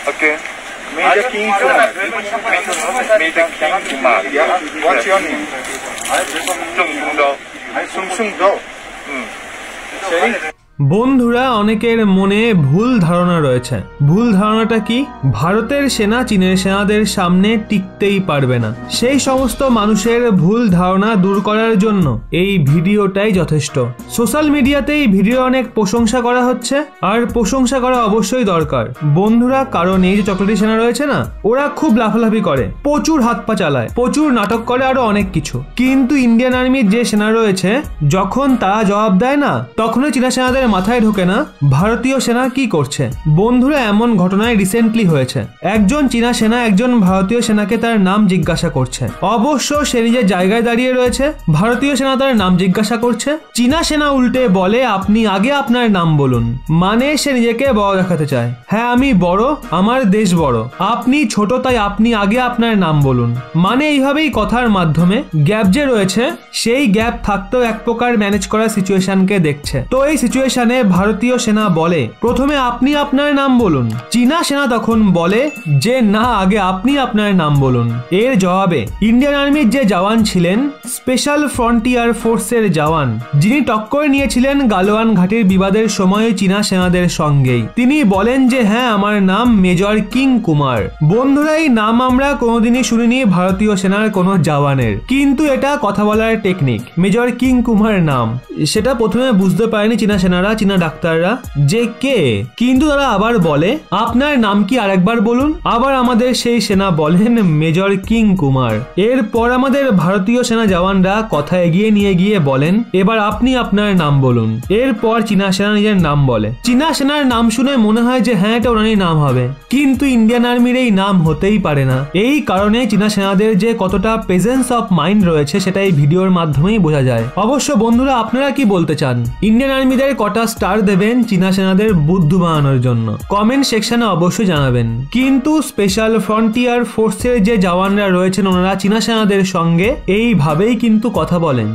Okay. Major King Kumar. Major King Kumar. Yeah. What's your name? Sung Sung Do. Sung Sung Do. Sorry. বন্ধুরা, অনেকের মনে ভুল ধারণা রয়েছে। ভুল ধারণাটা কি? ভারতের সেনা চীনের সেনাদের সামনে টিকতেই পারবে না। সেই সমস্ত মানুষের ভুল ধারণা দূর করার জন্য এই ভিডিওটাই যথেষ্ট। সোশ্যাল মিডিয়াতে এই ভিডিও অনেক প্রশংসা করা হচ্ছে, আর প্রশংসা করা অবশ্যই দরকার বন্ধুরা, কারণ এই যে চকলেটি সেনা রয়েছে না, ওরা খুব লাফালাফি করে, প্রচুর হাত পা চালায়, প্রচুর নাটক করে, আরো অনেক কিছু। কিন্তু ইন্ডিয়ান আর্মির যে সেনা রয়েছে, যখন তারা জবাব দেয় না, তখনই চীনা সেনাদের মাথায় ঢোকে না ভারতীয় সেনা কি করছে। বন্ধুরা, এমন ঘটনায় রিসেন্টলি হয়েছে। একজন চীনা সেনা একজন ভারতীয় সেনাকে তার নাম জিজ্ঞাসা করছে। অবশ্য সে নিজের জায়গায় দাঁড়িয়ে রয়েছে, ভারতীয় সেনা তার নাম জিজ্ঞাসা করছে। চীনা সেনা উল্টে বলে, আপনি আগে আপনার নাম বলুন। মানে সে নিজেকে বড় দেখাতে চায়। হ্যাঁ, আমি বড়, আমার দেশ বড়, আপনি ছোট, তাই আপনি আগে আপনার নাম বলুন। মানে এইভাবেই কথার মাধ্যমে গ্যাপ যে রয়েছে, সেই গ্যাপ থাকতেও এক প্রকার ম্যানেজ করার সিচুয়েশনকে দেখছে। তো এই সিচুয়েশনে ভারতীয় সেনা বলে, প্রথমে আপনি আপনার নাম বলুন। চীনা সেনা তখন বলে যে না, আগে আপনি আপনার নাম বলুন। এর জবাবে ইন্ডিয়ান আর্মির যে জওয়ান ছিলেন, স্পেশাল ফ্রন্টিয়ার ফোর্সের জওয়ান, যিনি টক্কর নিয়েছিলেন গালওয়ান ঘাটির বিবাদের সময় চীনা সেনাদের সঙ্গেই, তিনি বলেন যে হ্যাঁ, আমার নাম মেজর কিং কুমার। বন্ধুরা, এই নাম আমরা কোনোদিনই শুনিনি ভারতীয় সেনার কোনো জওয়ানের, কিন্তু এটা কথা বলার টেকনিক। মেজর কিং কুমার নাম, সেটা প্রথমে বুঝতে পারেনি চীনা সেনারা, চীনা ডাক্তাররা, যে কে। কিন্তু তারা আবার বলে, আপনার নাম কি আরেকবার বলুন। আবার আমাদের সেই সেনা বলেন মেজর কিং কুমার। এরপর আমাদের ভারতীয় সেনা জওয়ানরা কথা এগিয়ে নিয়ে গিয়ে বলেন, এবার আপনি আপনার নাম বলুন। এরপর চীনা সেনা নিজের নাম বলে। চীনা সেনার নাম শুনে মনে হয় যে হ্যাঁ, এটা ওনারই নাম হবে, কিন্তু ইন্ডিয়ান আর্মির এই নাম হতেই পারে না। এই কারণে চীনা সেনাদের যে কতটা প্রেজেন্স অফ মাইন্ড রয়েছে, সেটা এই ভিডিওর মাধ্যমেই বোঝা যায়। অবশ্য বন্ধুরা, আপনারা কি বলতে চান? ইন্ডিয়ান আর্মিদের কটা স্টার দেবেন চীনা সেনাদের বুদ্ধু বানানোর জন্য? কমেন্ট সেকশনে অবশ্যই জানাবেন। কিন্তু স্পেশাল ফ্রন্টিয়ার ফোর্সের যে জওয়ানরা রয়েছেন, ওনারা চীনা সেনাদের সঙ্গে এইভাবেই কিন্তু কথা বলেন।